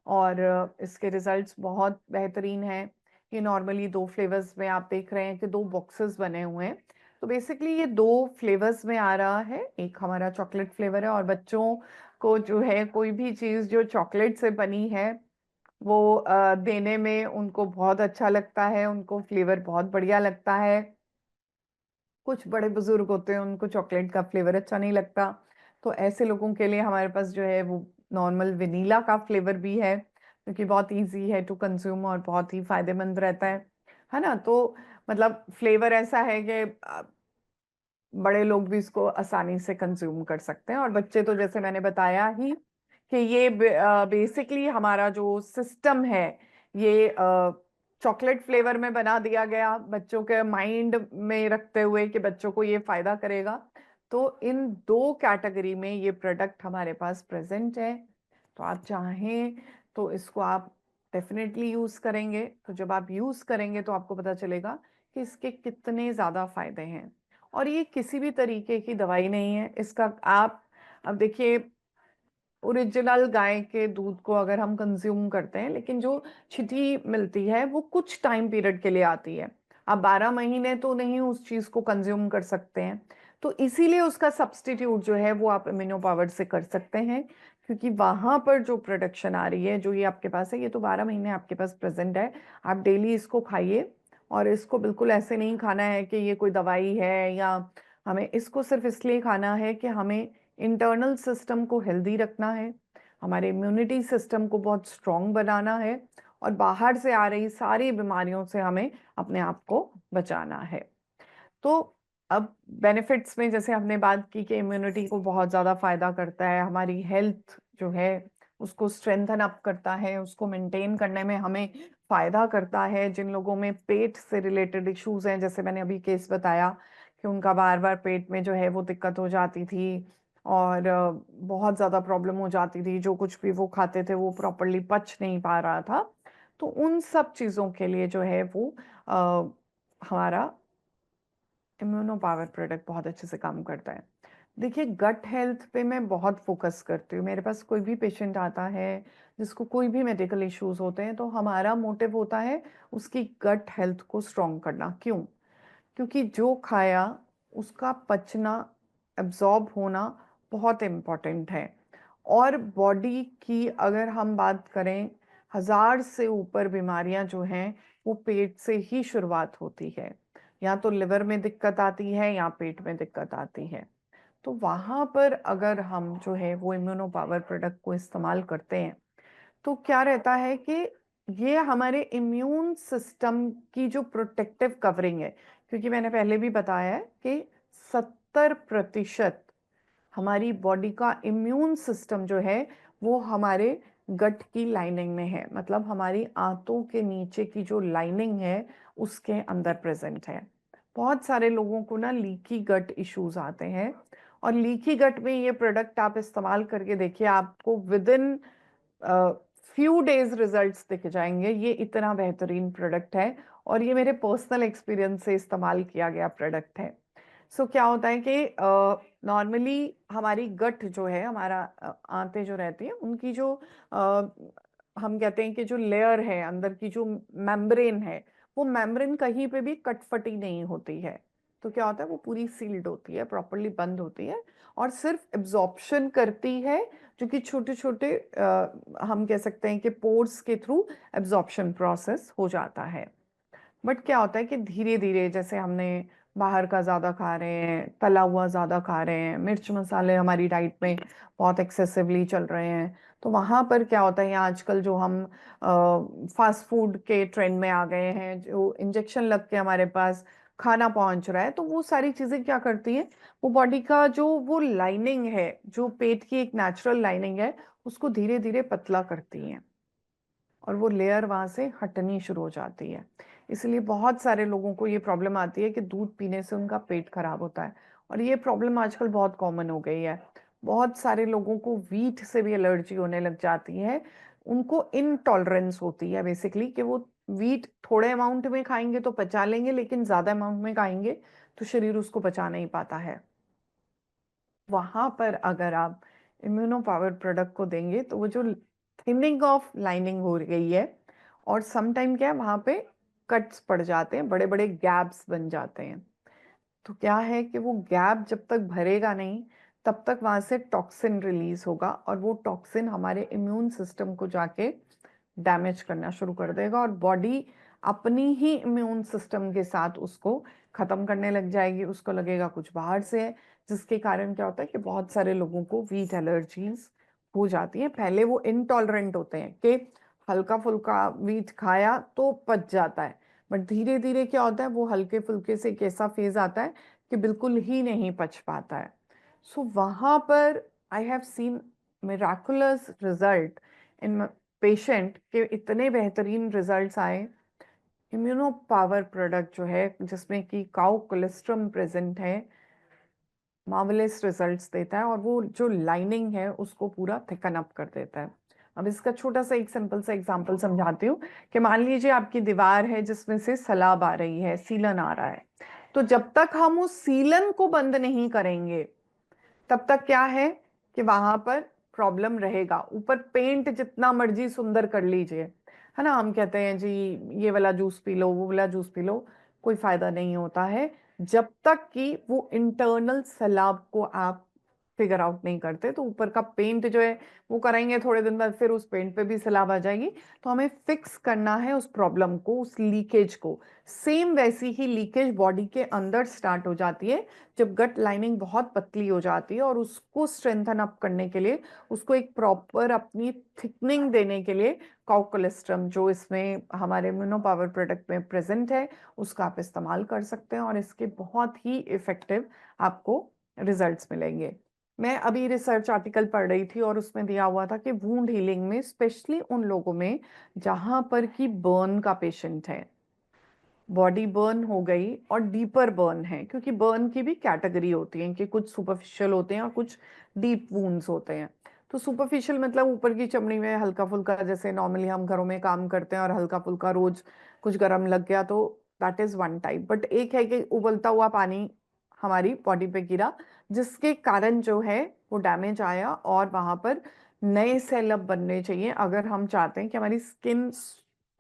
और इसके रिजल्ट्स बहुत बेहतरीन हैं। ये नॉर्मली 2 फ्लेवर्स में आप देख रहे हैं कि 2 बॉक्सेस बने हुए हैं। तो बेसिकली ये 2 फ्लेवर्स में आ रहा है, एक हमारा चॉकलेट फ्लेवर है, और बच्चों को जो है कोई भी चीज़ जो चॉकलेट से बनी है वो देने में उनको बहुत अच्छा लगता है, उनको फ्लेवर बहुत बढ़िया लगता है। कुछ बड़े बुजुर्ग होते हैं उनको चॉकलेट का फ्लेवर अच्छा नहीं लगता, तो ऐसे लोगों के लिए हमारे पास जो है वो नॉर्मल वेनिला का फ्लेवर भी है, जो कि बहुत इजी है टू कंज्यूम और बहुत ही फायदेमंद रहता है ना। तो मतलब फ्लेवर ऐसा है कि बड़े लोग भी इसको आसानी से कंज्यूम कर सकते हैं, और बच्चे तो जैसे मैंने बताया ही कि ये बेसिकली हमारा जो सिस्टम है ये चॉकलेट फ्लेवर में बना दिया गया बच्चों के माइंड में रखते हुए कि बच्चों को ये फायदा करेगा। तो इन 2 कैटेगरी में ये प्रोडक्ट हमारे पास प्रेजेंट है। तो आप चाहें तो इसको आप डेफिनेटली यूज करेंगे, तो जब आप यूज करेंगे तो आपको पता चलेगा कि इसके कितने ज्यादा फायदे हैं। और ये किसी भी तरीके की दवाई नहीं है इसका। आप अब देखिए, ओरिजिनल गाय के दूध को अगर हम कंज्यूम करते हैं, लेकिन जो छिटी मिलती है वो कुछ टाइम पीरियड के लिए आती है। आप 12 महीने तो नहीं उस चीज को कंज्यूम कर सकते हैं। तो इसीलिए उसका सब्स्टिट्यूट जो है वो आप इम्यूनो पावर से कर सकते हैं, क्योंकि वहां पर जो प्रोडक्शन आ रही है, जो ये आपके पास है, ये तो 12 महीने आपके पास प्रेजेंट है। आप डेली इसको खाइए, और इसको बिल्कुल ऐसे नहीं खाना है कि ये कोई दवाई है, या हमें इसको सिर्फ इसलिए खाना है कि हमें इंटरनल सिस्टम को हेल्दी रखना है, हमारे इम्यूनिटी सिस्टम को बहुत स्ट्रांग बनाना है, और बाहर से आ रही सारी बीमारियों से हमें अपने आप को बचाना है। तो अब बेनिफिट्स में जैसे हमने बात की कि इम्यूनिटी को बहुत ज़्यादा फायदा करता है, हमारी हेल्थ जो है उसको स्ट्रेंथन अप करता है, उसको मेंटेन करने में हमें फायदा करता है। जिन लोगों में पेट से रिलेटेड इश्यूज हैं, जैसे मैंने अभी केस बताया कि उनका बार बार पेट में जो है वो दिक्कत हो जाती थी, और बहुत ज़्यादा प्रॉब्लम हो जाती थी, जो कुछ भी वो खाते थे वो प्रॉपरली पच नहीं पा रहा था। तो उन सब चीज़ों के लिए जो है वो हमारा इम्यूनो पावर प्रोडक्ट बहुत अच्छे से काम करता है। देखिए, गट हेल्थ पे मैं बहुत फोकस करती हूँ। मेरे पास कोई भी पेशेंट आता है जिसको कोई भी मेडिकल इश्यूज होते हैं, तो हमारा मोटिव होता है उसकी गट हेल्थ को स्ट्रॉन्ग करना। क्यों? क्योंकि जो खाया उसका पचना, एब्जॉर्ब होना बहुत इम्पॉर्टेंट है। और बॉडी की अगर हम बात करें, 1000 से ऊपर बीमारियां जो हैं वो पेट से ही शुरुआत होती है। या तो लिवर में दिक्कत आती है या पेट में दिक्कत आती है। तो वहां पर अगर हम जो है वो इम्यूनो पावर प्रोडक्ट को इस्तेमाल करते हैं, तो क्या रहता है कि ये हमारे इम्यून सिस्टम की जो प्रोटेक्टिव कवरिंग है, क्योंकि मैंने पहले भी बताया है कि 70% हमारी बॉडी का इम्यून सिस्टम जो है वो हमारे गट की लाइनिंग में है, मतलब हमारी आंतों के नीचे की जो लाइनिंग है उसके अंदर प्रेजेंट है। बहुत सारे लोगों को ना लीकी गट इश्यूज आते हैं, और लीकी गट में ये प्रोडक्ट आप इस्तेमाल करके देखिए, आपको with in few days results दिख जाएंगे। ये इतना बेहतरीन प्रोडक्ट है, और ये मेरे पर्सनल एक्सपीरियंस से इस्तेमाल किया गया प्रोडक्ट है। सो क्या होता है कि नॉर्मली हमारी गट जो है, हमारा आंतें जो रहती हैं उनकी जो हम कहते हैं कि जो लेयर है अंदर की, जो मेम्ब्रेन है, वो मेम्ब्रेन कहीं पे भी कटफटी नहीं होती है। तो क्या होता है, वो पूरी सील्ड होती है, प्रॉपरली बंद होती है, और सिर्फ एब्जॉर्प्शन करती है, जो कि छोटे छोटे हम कह सकते हैं कि पोर्स के थ्रू एब्जॉर्प्शन प्रोसेस हो जाता है। बट क्या होता है कि धीरे धीरे, जैसे हमने बाहर का ज़्यादा खा रहे हैं, तला हुआ ज़्यादा खा रहे हैं, मिर्च मसाले हमारी डाइट में बहुत एक्सेसिवली चल रहे हैं, तो वहाँ पर क्या होता है, या आजकल जो हम फास्ट फूड के ट्रेंड में आ गए हैं, जो इंजेक्शन लग के हमारे पास खाना पहुंच रहा है, तो वो सारी चीज़ें क्या करती हैं, वो बॉडी का जो वो लाइनिंग है, जो पेट की एक नेचुरल लाइनिंग है, उसको धीरे धीरे पतला करती हैं, और वो लेयर वहां से हटनी शुरू हो जाती है। इसलिए बहुत सारे लोगों को ये प्रॉब्लम आती है कि दूध पीने से उनका पेट खराब होता है, और ये प्रॉब्लम आजकल बहुत कॉमन हो गई है। बहुत सारे लोगों को वीट से भी एलर्जी होने लग जाती है। उनको इनटॉलरेंस होती है बेसिकली, कि वो वीट थोड़े अमाउंट में खाएंगे तो पचा लेंगे, लेकिन ज्यादा अमाउंट में खाएंगे तो शरीर उसको पचा नहीं पाता है। वहां पर अगर आप इम्यूनो पावर प्रोडक्ट को देंगे, तो वो जो थिनिंग ऑफ लाइनिंग हो गई है, और सम टाइम क्या है, वहां पे कट्स पड़ जाते हैं, बड़े बड़े गैप्स बन जाते हैं। तो क्या है कि वो गैप जब तक भरेगा नहीं, तब तक वहां से टॉक्सिन रिलीज होगा, और वो टॉक्सिन हमारे इम्यून सिस्टम को जाके डैमेज करना शुरू कर देगा, और बॉडी अपनी ही इम्यून सिस्टम के साथ उसको खत्म करने लग जाएगी। उसको लगेगा कुछ बाहर से है, जिसके कारण क्या होता है कि बहुत सारे लोगों को वीट एलर्जीज हो जाती है। पहले वो इनटॉलरेंट होते हैं कि हल्का फुल्का वीट खाया तो पच जाता है, बट धीरे धीरे क्या होता है, वो हल्के फुल्के से एक ऐसा फेज आता है कि बिल्कुल ही नहीं पच पाता है। सो वहां पर I have seen miraculous result in patient के, इतने बेहतरीन रिजल्ट्स आए। इम्यूनो पावर प्रोडक्ट जो है, जिसमें कि काउ कोलेस्ट्रम प्रेजेंट है, मार्वलस रिजल्ट्स देता है, और वो जो लाइनिंग है उसको पूरा थिकन अप कर देता है। अब इसका छोटा सा एक सिंपल सा एग्जांपल समझाती हूँ, कि मान लीजिए आपकी दीवार है जिसमें से सलाब आ रही है, सीलन आ रहा है। तो जब तक हम उस सीलन को बंद नहीं करेंगे, तब तक क्या है कि वहां पर प्रॉब्लम रहेगा। ऊपर पेंट जितना मर्जी सुंदर कर लीजिए, है ना, हम कहते हैं जी ये वाला जूस पी लो, वो वाला जूस पी लो, कोई फायदा नहीं होता है जब तक कि वो इंटरनल सैलाब को आप फिगर आउट नहीं करते। तो ऊपर का पेंट जो है वो कराएंगे, थोड़े दिन बाद फिर उस पेंट पे भी सैलाब आ जाएगी। तो हमें फिक्स करना है उस प्रॉब्लम को, उस लीकेज को। सेम वैसी ही लीकेज बॉडी के अंदर स्टार्ट हो जाती है जब गट लाइनिंग बहुत पतली हो जाती है, और उसको स्ट्रेंथन अप करने के लिए, उसको एक प्रॉपर अपनी थिकनिंग देने के लिए काउ कोलेस्ट्रम जो इसमें हमारे इम्यूनो पावर प्रोडक्ट में प्रेजेंट है, उसका आप इस्तेमाल कर सकते हैं और इसके बहुत ही इफेक्टिव आपको रिजल्ट्स मिलेंगे। मैं अभी रिसर्च आर्टिकल पढ़ रही थी और उसमें दिया हुआ था कि वूंड हीलिंग में, स्पेशली उन लोगों में जहां पर कि बर्न का पेशेंट है, बॉडी बर्न हो गई और डीपर बर्न है, क्योंकि बर्न की भी कैटेगरी होती है कि कुछ सुपरफिशियल होते हैं और कुछ डीप वूंड्स होते हैं। तो सुपरफिशियल मतलब ऊपर की चमड़ी में हल्का फुल्का, जैसे नॉर्मली हम घरों में काम करते हैं और हल्का फुल्का रोज कुछ गर्म लग गया, तो that is one type. But एक है कि उबलता हुआ पानी हमारी बॉडी पे गिरा, जिसके कारण जो है वो डैमेज आया और वहां पर नए सेल अब बनने चाहिए अगर हम चाहते हैं कि हमारी स्किन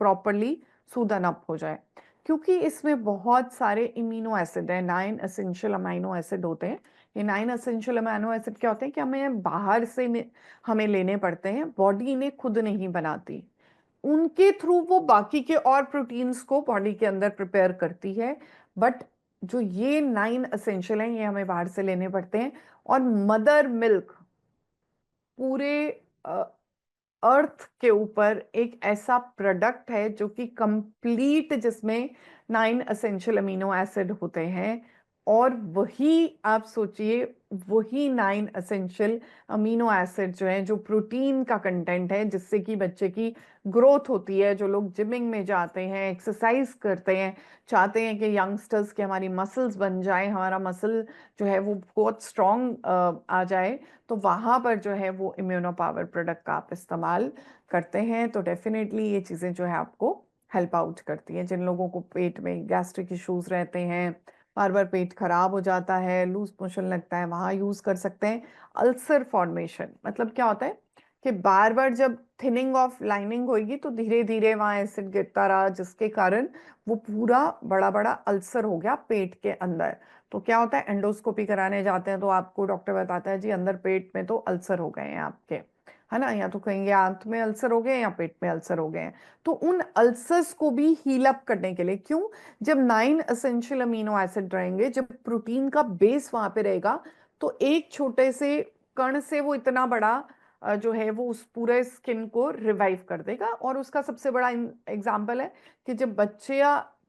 प्रॉपरली सूदन अप हो जाए। क्योंकि इसमें बहुत सारे इम्यूनो एसिड हैं, 9 एसेंशियल अमाइनो एसिड होते हैं। ये 9 एसेंशियल अमाइनो एसिड क्या होते हैं कि हमें बाहर से हमें लेने पड़ते हैं, बॉडी इन्हें खुद नहीं बनाती, उनके थ्रू वो बाकी के और प्रोटीन्स को बॉडी के अंदर प्रिपेयर करती है। बट जो ये 9 एसेंशियल हैं ये हमें बाहर से लेने पड़ते हैं। और मदर मिल्क पूरे अर्थ के ऊपर एक ऐसा प्रोडक्ट है जो कि कंप्लीट, जिसमें 9 एसेंशियल अमीनो एसिड होते हैं। और वही आप सोचिए, वही 9 एसेंशियल अमीनो एसिड जो है, जो प्रोटीन का कंटेंट है जिससे कि बच्चे की ग्रोथ होती है। जो लोग जिमिंग में जाते हैं, एक्सरसाइज करते हैं, चाहते हैं कि यंगस्टर्स के हमारी मसल्स बन जाए, हमारा मसल जो है वो बहुत स्ट्रांग आ जाए, तो वहां पर जो है वो इम्यूनो पावर प्रोडक्ट का आप इस्तेमाल करते हैं तो डेफिनेटली ये चीजें जो है आपको हेल्प आउट करती हैं। जिन लोगों को पेट में गैस्ट्रिक इश्यूज रहते हैं, बार बार पेट खराब हो जाता है, लूज मोशन लगता है, वहां यूज कर सकते हैं। अल्सर फॉर्मेशन मतलब क्या होता है कि बार बार जब थिनिंग ऑफ लाइनिंग होगी तो धीरे धीरे वहां एसिड गिरता रहा, जिसके कारण वो पूरा बड़ा बड़ा अल्सर हो गया पेट के अंदर। तो क्या होता है, एंडोस्कोपी कराने जाते हैं तो आपको डॉक्टर बताता है जी अंदर पेट में तो अल्सर हो गए हैं आपके, है ना, या तो कहेंगे आंत में अल्सर हो गए या पेट में अल्सर हो गए हैं। तो उन अल्सर्स को भी हील अप करने के लिए, क्यों, जब 9 एसेंशियल अमीनो एसिड रहेंगे, जब प्रोटीन का बेस वहां पे रहेगा, तो एक छोटे से कण से वो इतना बड़ा जो है वो उस पूरे स्किन को रिवाइव कर देगा। और उसका सबसे बड़ा एग्जाम्पल है कि जब बच्चे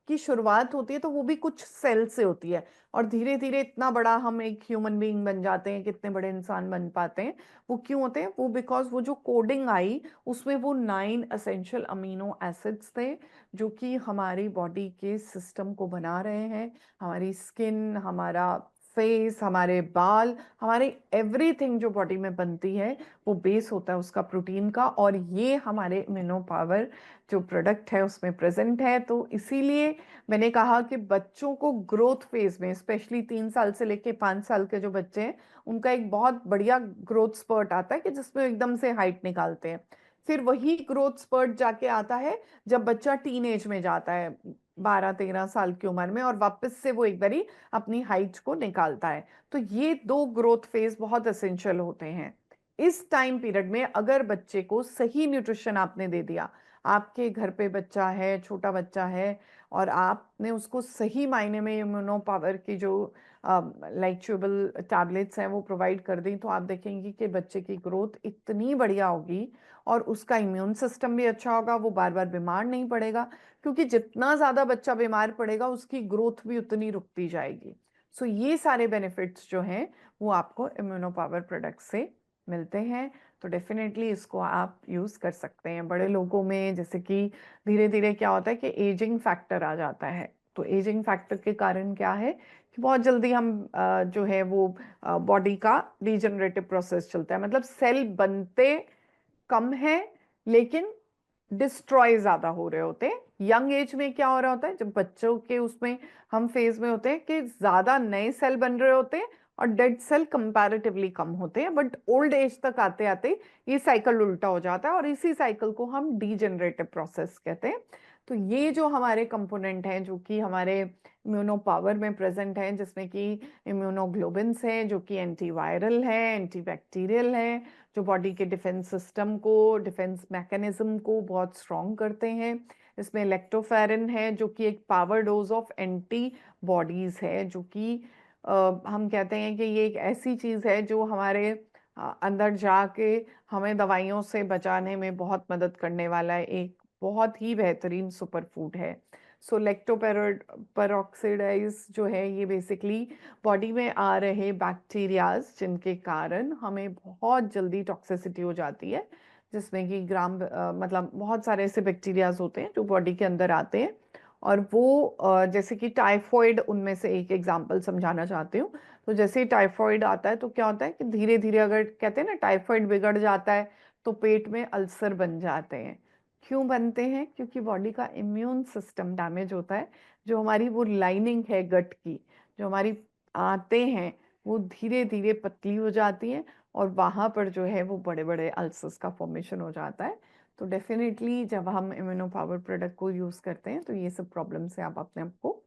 की शुरुआत होती है तो वो भी कुछ सेल से होती है, और धीरे धीरे इतना बड़ा हम एक ह्यूमन बीइंग बन जाते हैं, कितने बड़े इंसान बन पाते हैं। वो क्यों होते हैं, वो बिकॉज वो जो कोडिंग आई उसमें वो 9 एसेंशियल अमीनो एसिड्स थे, जो कि हमारी बॉडी के सिस्टम को बना रहे हैं। हमारी स्किन, हमारा फेस, हमारे बाल, हमारे एवरीथिंग जो बॉडी में बनती है वो बेस होता है उसका प्रोटीन का। और ये हमारे इम्यूनो पावर जो प्रोडक्ट है उसमें प्रेजेंट है। तो इसीलिए मैंने कहा कि बच्चों को ग्रोथ फेज में, स्पेशली 3 साल से लेके 5 साल के जो बच्चे हैं, उनका एक बहुत बढ़िया ग्रोथ स्पर्ट आता है कि जिसमें एकदम से हाइट निकालते हैं। फिर वही ग्रोथ स्पर्ट जाके आता है जब बच्चा टीन एज में जाता है, 12-13 साल की उम्र में, और वापस से वो एक बारी अपनी हाइट को निकालता है। तो ये दो ग्रोथ फेज बहुत एसेंशियल होते हैं। इस टाइम पीरियड में अगर बच्चे को सही न्यूट्रिशन आपने दे दिया, आपके घर पे बच्चा है, छोटा बच्चा है, और आपने उसको सही मायने में इम्यूनो पावर की जो लाइक च्यूबल टैबलेट्स हैं वो प्रोवाइड कर दी, तो आप देखेंगे कि बच्चे की ग्रोथ इतनी बढ़िया होगी और उसका इम्यून सिस्टम भी अच्छा होगा, वो बार बार बीमार नहीं पड़ेगा। क्योंकि जितना ज्यादा बच्चा बीमार पड़ेगा उसकी ग्रोथ भी उतनी रुकती जाएगी। सो ये सारे बेनिफिट्स जो हैं वो आपको इम्यूनो पावर प्रोडक्ट से मिलते हैं। तो डेफिनेटली इसको आप यूज कर सकते हैं बड़े लोगों में। जैसे कि धीरे धीरे क्या होता है कि एजिंग फैक्टर आ जाता है, तो एजिंग फैक्टर के कारण क्या है कि बहुत जल्दी हम जो है वो बॉडी का रीजनरेटिव प्रोसेस चलता है, मतलब सेल बनते कम है लेकिन डिस्ट्रॉय ज्यादा हो रहे होते हैं। यंग एज में क्या हो रहा होता है, जब बच्चों के उसमें हम फेज में होते हैं कि ज्यादा नए सेल बन रहे होते हैं और डेड सेल कंपैरेटिवली कम होते हैं, बट ओल्ड एज तक आते आते ये साइकिल उल्टा हो जाता है और इसी साइकिल को हम डीजेनरेटिव प्रोसेस कहते हैं। तो ये जो हमारे कंपोनेंट हैं जो कि हमारे इम्यूनो पावर में प्रेजेंट हैं, जिसमें कि इम्यूनोग्लोबिन्स हैं जो कि एंटीवायरल है, एंटीबैक्टीरियल है, जो बॉडी के डिफेंस सिस्टम को, डिफेंस मैकेनिज्म को बहुत स्ट्रॉन्ग करते हैं। इसमें लेक्टोफेरिन है जो कि एक power dose of anti bodies है, जो कि हम कहते हैं कि ये एक ऐसी चीज है जो हमारे अंदर जाके हमें दवाइयों से बचाने में बहुत मदद करने वाला है, एक बहुत ही बेहतरीन सुपर फूड है। सो लेक्टोपेरोक्सिडाइज जो है ये बेसिकली बॉडी में आ रहे बैक्टीरियाज जिनके कारण हमें बहुत जल्दी टॉक्सिसिटी हो जाती है, जिसमें कि मतलब बहुत सारे ऐसे बैक्टीरियाज होते हैं जो बॉडी के अंदर आते हैं। और वो जैसे कि टाइफॉइड उनमें से एक एग्जांपल समझाना चाहती हूँ। तो जैसे ही टाइफॉइड आता है तो क्या होता है कि धीरे धीरे, अगर कहते हैं ना टाइफॉइड बिगड़ जाता है तो पेट में अल्सर बन जाते हैं। क्यों बनते हैं? क्योंकि बॉडी का इम्यून सिस्टम डैमेज होता है। जो हमारी वो लाइनिंग है गट की, जो हमारी आते हैं, वो धीरे धीरे पतली हो जाती है और वहां पर जो है वो बड़े बड़े अल्सर्स का फॉर्मेशन हो जाता है। तो डेफिनेटली जब हम इम्यूनो पावर प्रोडक्ट को यूज करते हैं तो ये सब प्रॉब्लम से आप अपने आप को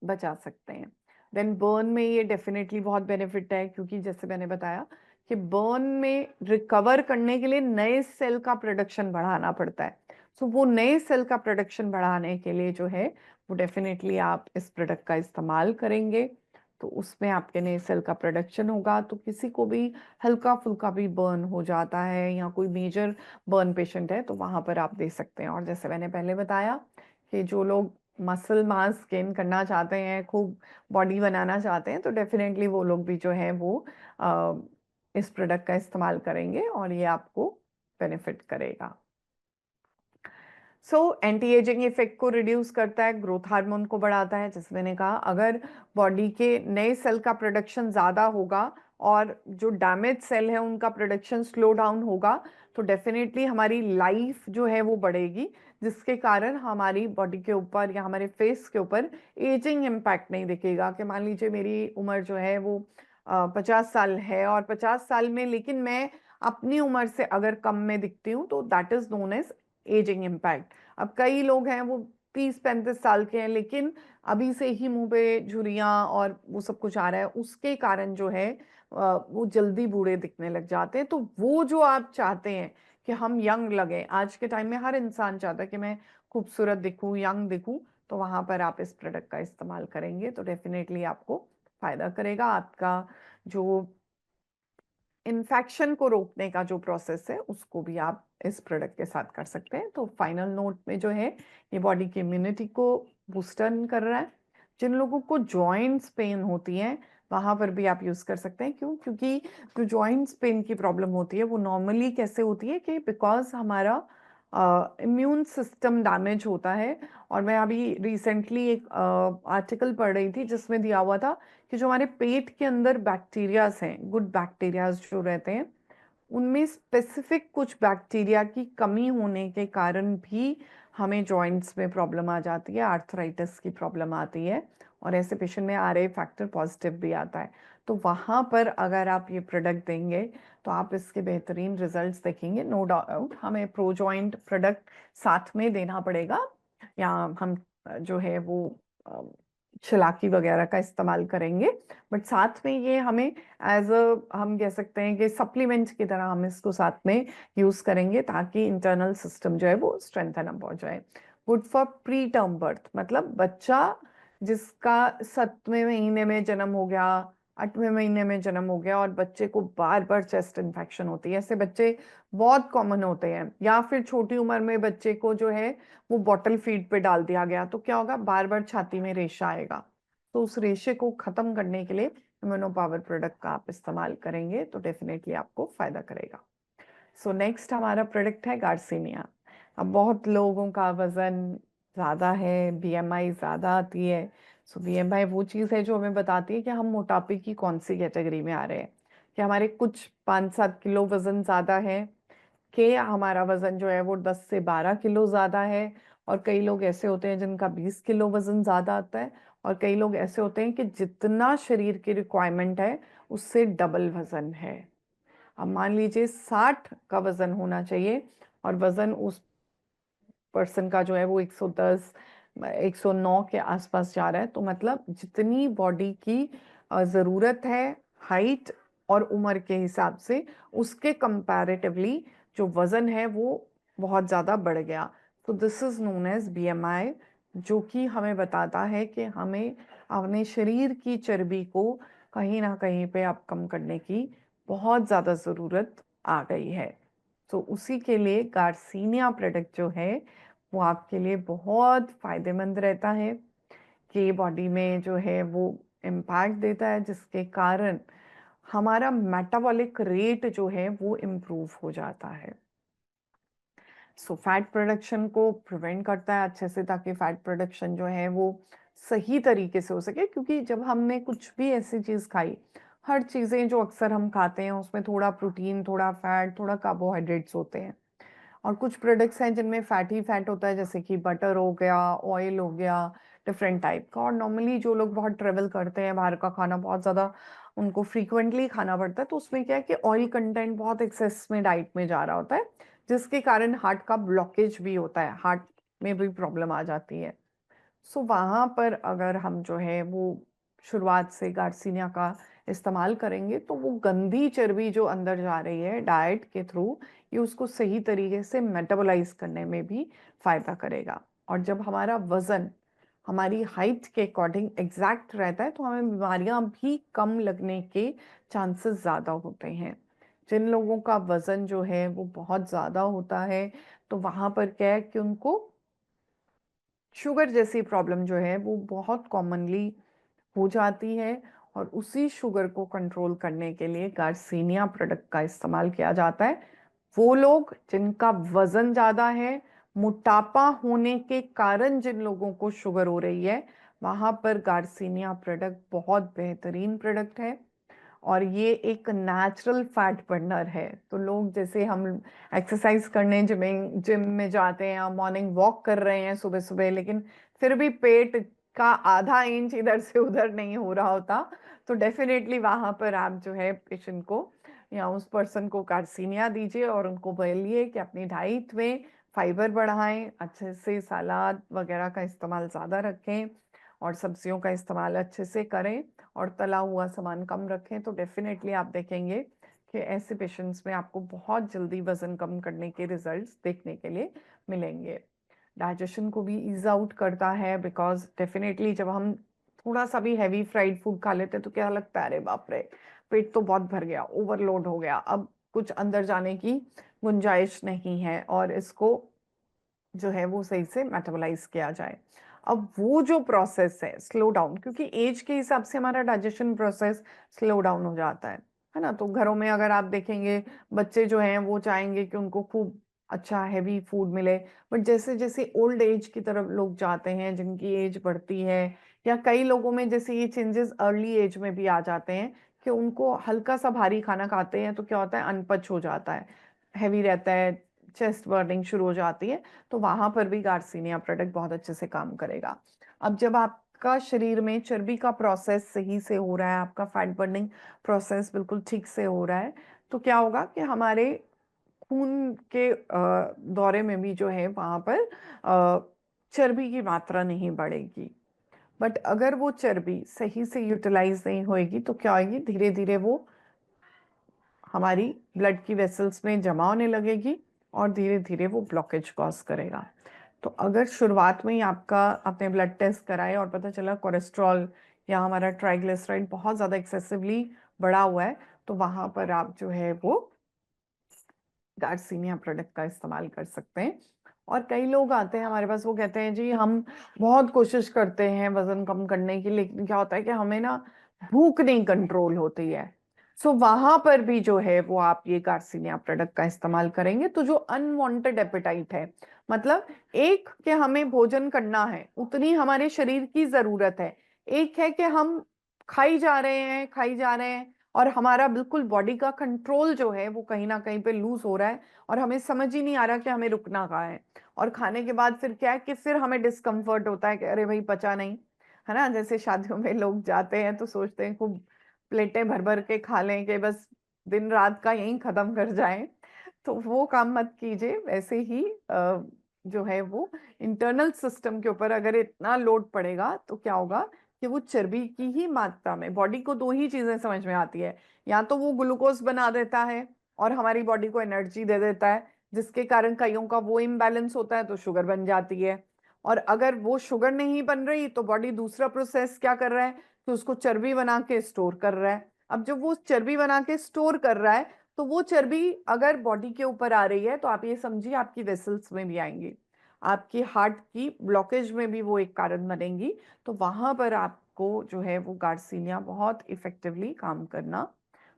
बचा सकते हैं। देन बर्न में ये डेफिनेटली बहुत बेनिफिट है, क्योंकि जैसे मैंने बताया कि बर्न में रिकवर करने के लिए नए सेल का प्रोडक्शन बढ़ाना पड़ता है। सो वो नए सेल का प्रोडक्शन बढ़ाने के लिए जो है वो डेफिनेटली आप इस प्रोडक्ट का इस्तेमाल करेंगे तो उसमें आपके नए सेल का प्रोडक्शन होगा। तो किसी को भी हल्का फुल्का भी बर्न हो जाता है या कोई मेजर बर्न पेशेंट है तो वहां पर आप दे सकते हैं। और जैसे मैंने पहले बताया कि जो लोग मसल मास गेन करना चाहते हैं, खूब बॉडी बनाना चाहते हैं, तो डेफिनेटली वो लोग भी जो है वो इस प्रोडक्ट का इस्तेमाल करेंगे और ये आपको बेनिफिट करेगा। एंटी एजिंग इफेक्ट को रिड्यूस करता है, ग्रोथ हार्मोन को बढ़ाता है। जैसे मैंने कहा, अगर बॉडी के नए सेल का प्रोडक्शन ज़्यादा होगा और जो डैमेज सेल है उनका प्रोडक्शन स्लो डाउन होगा तो डेफिनेटली हमारी लाइफ जो है वो बढ़ेगी, जिसके कारण हमारी बॉडी के ऊपर या हमारे फेस के ऊपर एजिंग इम्पैक्ट नहीं दिखेगा। कि मान लीजिए मेरी उम्र जो है वो 50 साल है और 50 साल में लेकिन मैं अपनी उम्र से अगर कम में दिखती हूँ तो that is known as ageing impact. अब कई लोग हैं वो 30-35 साल के हैं लेकिन अभी से ही मुंह पे झुर्रियां और वो सब कुछ आ रहा है, उसके कारण जो है वो जल्दी बूढ़े दिखने लग जाते हैं। तो वो जो आप चाहते हैं कि हम यंग लगे, आज के टाइम में हर इंसान चाहता है कि मैं खूबसूरत दिखूं, यंग दिखूं, तो वहां पर आप इस प्रोडक्ट का इस्तेमाल करेंगे तो डेफिनेटली आपको फायदा करेगा। आपका जो इन्फेक्शन को रोकने का जो प्रोसेस है उसको भी आप इस प्रोडक्ट के साथ कर सकते हैं। तो फाइनल नोट में जो है ये बॉडी की इम्यूनिटी को बूस्टर कर रहा है। जिन लोगों को जॉइंट्स पेन होती है वहां पर भी आप यूज कर सकते हैं। क्यों? क्योंकि जो जॉइंट्स पेन की प्रॉब्लम होती है वो नॉर्मली कैसे होती है कि बिकॉज हमारा इम्यून सिस्टम डैमेज होता है। और मैं अभी रिसेंटली एक आर्टिकल पढ़ रही थी जिसमें दिया हुआ था कि जो हमारे पेट के अंदर बैक्टीरियाज हैं, गुड बैक्टीरियाज जो रहते हैं, उनमें स्पेसिफिक कुछ बैक्टीरिया की कमी होने के कारण भी हमें जॉइंट्स में प्रॉब्लम आ जाती है, आर्थराइटिस की प्रॉब्लम आती है और ऐसे पेशेंट में आर ए फैक्टर पॉजिटिव भी आता है। तो वहां पर अगर आप ये प्रोडक्ट देंगे तो आप इसके बेहतरीन रिजल्ट्स देखेंगे। नो डाउट हमें प्रो जॉइंट प्रोडक्ट साथ में देना पड़ेगा या हम जो है वो शलाकी वगैरह का इस्तेमाल करेंगे, बट साथ में ये हमें एज अ हम कह सकते हैं कि सप्लीमेंट की तरह हम इसको साथ में यूज करेंगे ताकि इंटरनल सिस्टम जो है वो स्ट्रेंथन अप हो जाए। Good for pre term birth, मतलब बच्चा जिसका 7वें महीने में जन्म हो गया, 8वें महीने में जन्म हो गया और बच्चे को बार बार चेस्ट इन्फेक्शन होती है, ऐसे बच्चे बहुत कॉमन होते हैं। या फिर छोटी उम्र में बच्चे को जो है वो बॉटल फीड पे डाल दिया गया तो क्या होगा, बार बार छाती में रेशा आएगा। तो उस रेशे को खत्म करने के लिए इम्यूनो पावर प्रोडक्ट का आप इस्तेमाल करेंगे तो डेफिनेटली आपको फायदा करेगा। सो नेक्स्ट हमारा प्रोडक्ट है गार्सिनिया। अब बहुत लोगों का वजन ज़्यादा है, बीएमआई ज़्यादा आती है। सो बीएमआई वो चीज़ है जो हमें बताती है कि हम मोटापे की कौन सी कैटेगरी में आ रहे हैं। कि हमारे कुछ 5-7 किलो वजन ज़्यादा है, कि हमारा वजन जो है वो 10 से 12 किलो ज़्यादा है, और कई लोग ऐसे होते हैं जिनका 20 किलो वजन ज़्यादा आता है और कई लोग ऐसे होते हैं कि जितना शरीर की रिक्वायरमेंट है उससे डबल वजन है। अब मान लीजिए 60 का वजन होना चाहिए और वजन उस पर्सन का जो है वो 110 109 के आसपास जा रहा है, तो मतलब जितनी बॉडी की ज़रूरत है हाइट और उम्र के हिसाब से, उसके कंपैरेटिवली जो वज़न है वो बहुत ज़्यादा बढ़ गया। तो this is known as BMI, जो कि हमें बताता है कि हमें अपने शरीर की चर्बी को कहीं ना कहीं पे अब कम करने की बहुत ज़्यादा ज़रूरत आ गई है। तो उसी के लिए गार्सिनिया प्रोडक्ट जो है वो आपके लिए बहुत फायदेमंद रहता है कि बॉडी में जो है वो इम्पैक्ट देता है, जिसके कारण हमारा मेटाबॉलिक रेट जो है वो इम्प्रूव हो जाता है। सो फैट प्रोडक्शन को प्रिवेंट करता है अच्छे से, ताकि फैट प्रोडक्शन जो है वो सही तरीके से हो सके। क्योंकि जब हमने कुछ भी ऐसी चीज़ खाई, हर चीज़ें जो अक्सर हम खाते हैं उसमें थोड़ा प्रोटीन, थोड़ा फैट, थोड़ा कार्बोहाइड्रेट्स होते हैं। और कुछ प्रोडक्ट्स हैं जिनमें फैट ही फैट होता है, जैसे कि बटर हो गया, ऑयल हो गया, डिफरेंट टाइप का। और नॉर्मली जो लोग बहुत ट्रेवल करते हैं, बाहर का खाना बहुत ज़्यादा उनको फ्रीक्वेंटली खाना पड़ता है, तो उसमें क्या है कि ऑयल कंटेंट बहुत एक्सेस में डाइट में जा रहा होता है, जिसके कारण हार्ट का ब्लॉकेज भी होता है, हार्ट में भी प्रॉब्लम आ जाती है। सो वहाँ पर अगर हम जो है वो शुरुआत से गार्सिनिया का इस्तेमाल करेंगे, तो वो गंदी चर्बी जो अंदर जा रही है डाइट के थ्रू, ये उसको सही तरीके से मेटाबोलाइज करने में भी फायदा करेगा। और जब हमारा वजन हमारी हाइट के अकॉर्डिंग एग्जैक्ट रहता है, तो हमें बीमारियां भी कम लगने के चांसेस ज़्यादा होते हैं। जिन लोगों का वजन जो है वो बहुत ज़्यादा होता है, तो वहाँ पर क्या है कि उनको शुगर जैसी प्रॉब्लम जो है वो बहुत कॉमनली हो जाती है। और उसी शुगर को कंट्रोल करने के लिए गार्सिनिया प्रोडक्ट का इस्तेमाल किया जाता है। वो लोग जिनका वजन ज़्यादा है, मोटापा होने के कारण जिन लोगों को शुगर हो रही है, वहाँ पर गार्सिनिया प्रोडक्ट बहुत बेहतरीन प्रोडक्ट है। और ये एक नेचुरल फैट बर्नर है। तो लोग जैसे हम एक्सरसाइज करने जिम में जाते हैं, मॉर्निंग वॉक कर रहे हैं सुबह सुबह, लेकिन फिर भी पेट का आधा इंच इधर से उधर नहीं हो रहा होता, तो डेफिनेटली वहां पर आप जो है पेशेंट को या उस पर्सन को कार्सिनिया दीजिए और उनको बोलिए कि अपनी डाइट में फाइबर बढ़ाएं, अच्छे से सलाद वगैरह का इस्तेमाल ज़्यादा रखें और सब्जियों का इस्तेमाल अच्छे से करें और तला हुआ सामान कम रखें। तो डेफिनेटली आप देखेंगे कि ऐसे पेशेंट्स में आपको बहुत जल्दी वजन कम करने के रिजल्ट्स देखने के लिए मिलेंगे। डाइजेशन को भी ईज आउट करता है, बिकॉज डेफिनेटली जब हम थोड़ा सा भी हैवी फ्राइड फूड खा लेते हैं तो क्या लगता है, अरे बाप रे, पेट तो बहुत भर गया, ओवरलोड हो गया, अब कुछ अंदर जाने की गुंजाइश नहीं है और इसको जो है वो सही से मेटाबोलाइज किया जाए। अब वो जो प्रोसेस है स्लो डाउन, क्योंकि एज के हिसाब से हमारा डाइजेशन प्रोसेस स्लो डाउन हो जाता है ना। तो घरों में अगर आप देखेंगे, बच्चे जो हैं वो चाहेंगे कि उनको खूब अच्छा हैवी फूड मिले, बट जैसे जैसे ओल्ड एज की तरफ लोग जाते हैं, जिनकी एज बढ़ती है, या कई लोगों में जैसे ये चेंजेस अर्ली एज में भी आ जाते हैं कि उनको हल्का सा भारी खाना खाते हैं तो क्या होता है, अनपच हो जाता है, हैवी रहता है, चेस्ट बर्निंग शुरू हो जाती है। तो वहां पर भी गार्सिनिया प्रोडक्ट बहुत अच्छे से काम करेगा। अब जब आपका शरीर में चर्बी का प्रोसेस सही से हो रहा है, आपका फैट बर्निंग प्रोसेस बिल्कुल ठीक से हो रहा है, तो क्या होगा कि हमारे खून के दौरे में भी जो है वहां पर चर्बी की मात्रा नहीं बढ़ेगी। बट अगर वो चर्बी सही से यूटिलाइज नहीं होएगी तो क्या होगी, धीरे धीरे वो हमारी ब्लड की वेसल्स में जमा होने लगेगी और धीरे धीरे वो ब्लॉकेज कॉज करेगा। तो अगर शुरुआत में ही आपने ब्लड टेस्ट कराए और पता चला कोलेस्ट्रॉल या हमारा ट्राइग्लिसराइड बहुत ज़्यादा एक्सेसिवली बढ़ा हुआ है, तो वहाँ पर आप जो है वो गार्सिनिया प्रोडक्ट का इस्तेमाल कर सकते हैं। और कई लोग आते हैं हमारे पास, वो कहते हैं जी हम बहुत कोशिश करते हैं वजन कम करने की, लेकिन क्या होता है कि हमें ना भूख नहीं कंट्रोल होती है। सो वहां पर भी जो है वो आप ये गार्सिनिया प्रोडक्ट का इस्तेमाल करेंगे, तो जो अनवांटेड एपेटाइट है, मतलब एक कि हमें भोजन करना है, उतनी हमारे शरीर की जरूरत है, एक है कि हम खाई जा रहे हैं और हमारा बिल्कुल बॉडी का कंट्रोल जो है वो कहीं ना कहीं पे लूज हो रहा है और हमें समझ ही नहीं आ रहा कि हमें रुकना कहाँ है। और खाने के बाद फिर क्या है कि फिर हमें डिस्कम्फर्ट होता है कि अरे भाई पचा नहीं, है ना, जैसे शादियों में लोग जाते हैं तो सोचते हैं खूब प्लेटें भर भर के खा लें कि बस दिन रात का यहीं खत्म कर जाएं। तो वो काम मत कीजिए। वैसे ही जो है वो इंटरनल सिस्टम के ऊपर अगर इतना लोड पड़ेगा तो क्या होगा कि वो चर्बी की ही मात्रा में, बॉडी को दो ही चीजें समझ में आती है, या तो वो ग्लूकोज बना देता है और हमारी बॉडी को एनर्जी दे देता है, जिसके कारण कईयों का वो इम्बैलेंस होता है तो शुगर बन जाती है। और अगर वो शुगर नहीं बन रही तो बॉडी दूसरा प्रोसेस क्या कर रहा है कि उसको चर्बी बना के स्टोर कर रहा है। अब जब वो चर्बी बना के स्टोर कर रहा है तो वो चर्बी अगर बॉडी के ऊपर आ रही है तो आप ये समझिए आपकी वेसल्स में भी आएंगी, आपकी हार्ट की ब्लॉकेज में भी वो एक कारण बनेंगी। तो वहां पर आपको जो है वो गार्सिनिया बहुत इफेक्टिवली काम करना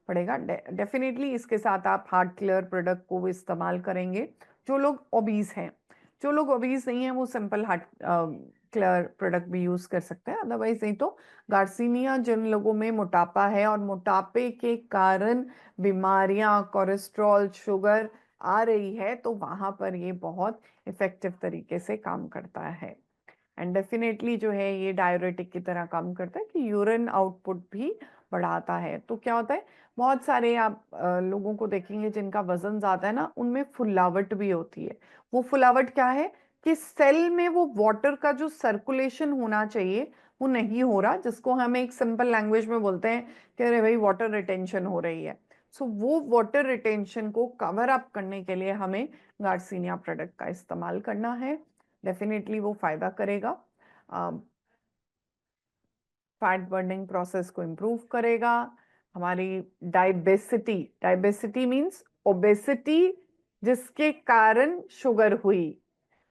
पड़ेगा। डेफिनेटली इसके साथ आप हार्ट क्लियर प्रोडक्ट को भी इस्तेमाल करेंगे। जो लोग ओबीज हैं, जो लोग ओबीज नहीं है वो सिंपल हार्ट क्लियर प्रोडक्ट भी यूज कर सकते हैं, अदरवाइज नहीं तो गार्सिनिया जिन लोगों में मोटापा है और मोटापे के कारण बीमारियां, कोलेस्ट्रॉल, शुगर आ रही है, तो वहां पर ये बहुत इफेक्टिव तरीके से काम करता है। एंड डेफिनेटली जो है ये डायरेटिक की तरह काम करता है कि यूरिन आउटपुट भी बढ़ाता है। तो क्या होता है, बहुत सारे आप लोगों को देखेंगे जिनका वजन ज्यादा है ना, उनमें फुलावट भी होती है। वो फुलावट क्या है कि सेल में वो वाटर का जो सर्कुलेशन होना चाहिए वो नहीं हो रहा, जिसको हम एक सिंपल लैंग्वेज में बोलते हैं कि अरे भाई वाटर रिटेंशन हो रही है। सो वो वाटर रिटेंशन को कवर अप करने के लिए हमें गार्सिनिया प्रोडक्ट का इस्तेमाल करना है। डेफिनेटली वो फायदा करेगा, फैट बर्निंग प्रोसेस को इम्प्रूव करेगा, हमारी डायबिसिटी, डायबिसिटी मीन्स ओबेसिटी, जिसके कारण शुगर हुई,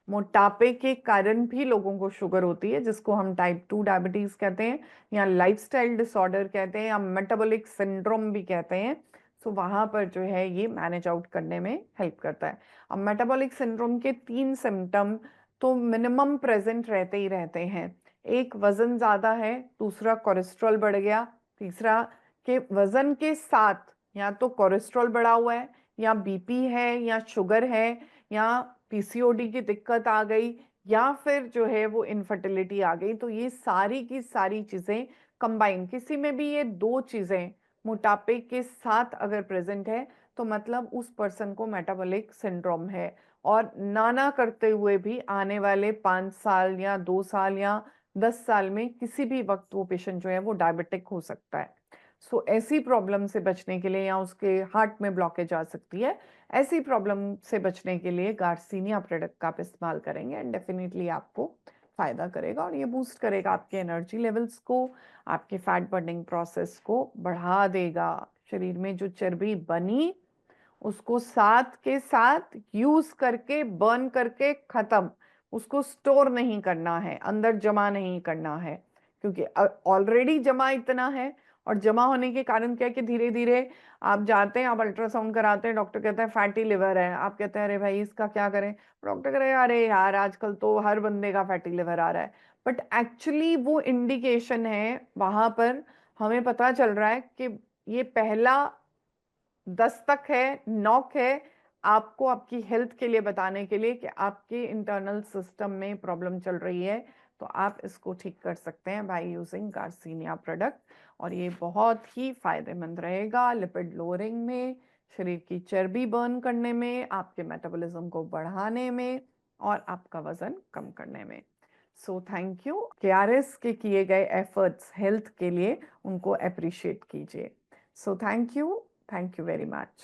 मोटापे के कारण भी लोगों को शुगर होती है, जिसको हम टाइप 2 डायबिटीज कहते हैं, या लाइफस्टाइल डिसऑर्डर कहते हैं, या मेटाबॉलिक सिंड्रोम भी कहते हैं। सो वहां पर जो है ये मैनेज आउट करने में हेल्प करता है। अब मेटाबॉलिक सिंड्रोम के 3 सिम्टम तो मिनिमम प्रेजेंट रहते ही रहते हैं। एक, वजन ज्यादा है, दूसरा कोलेस्ट्रॉल बढ़ गया, तीसरा के वजन के साथ या तो कोलेस्ट्रॉल बढ़ा हुआ है, या बीपी है, या शुगर है, या पीसीओडी की दिक्कत आ गई, या फिर जो है वो इनफर्टिलिटी आ गई। तो ये सारी की सारी चीजें कंबाइन, किसी में भी ये दो चीजें मोटापे के साथ अगर प्रेजेंट है तो मतलब उस पर्सन को मेटाबॉलिक सिंड्रोम है। और नाना करते हुए भी आने वाले 5 साल या 2 साल या 10 साल में किसी भी वक्त वो पेशेंट जो है वो डायबिटिक हो सकता है। सो ऐसी प्रॉब्लम से बचने के लिए, या उसके हार्ट में ब्लॉकेज आ सकती है, ऐसी प्रॉब्लम से बचने के लिए गार्सिनिया प्रोडक्ट का आप इस्तेमाल करेंगे एंड डेफिनेटली आपको फायदा करेगा। और ये बूस्ट करेगा आपके एनर्जी लेवल्स को, आपके फैट बर्निंग प्रोसेस को बढ़ा देगा। शरीर में जो चर्बी बनी उसको साथ के साथ यूज करके, बर्न करके खत्म, उसको स्टोर नहीं करना है, अंदर जमा नहीं करना है, क्योंकि ऑलरेडी जमा इतना है। और जमा होने के कारण क्या है कि धीरे धीरे आप जाते हैं, आप अल्ट्रासाउंड कराते हैं, डॉक्टर कहता है फैटी लिवर है, आप कहते हैं अरे भाई इसका क्या करें, डॉक्टर कह रहे हैं अरे यार आजकल तो हर बंदे का फैटी लिवर आ रहा है। बट एक्चुअली वो इंडिकेशन है, वहां पर हमें पता चल रहा है कि ये पहला दस्तक है, नॉक है, आपको आपकी हेल्थ के लिए बताने के लिए कि आपके इंटरनल सिस्टम में प्रॉब्लम चल रही है। तो आप इसको ठीक कर सकते हैं बाय यूजिंग गार्सिनिया प्रोडक्ट। और ये बहुत ही फायदेमंद रहेगा लिपिड लोअरिंग में, शरीर की चर्बी बर्न करने में, आपके मेटाबॉलिज्म को बढ़ाने में, और आपका वजन कम करने में। So thank you. केआरएस के किए गए एफर्ट्स हेल्थ के लिए, उनको अप्रिशिएट कीजिए। So thank you very much.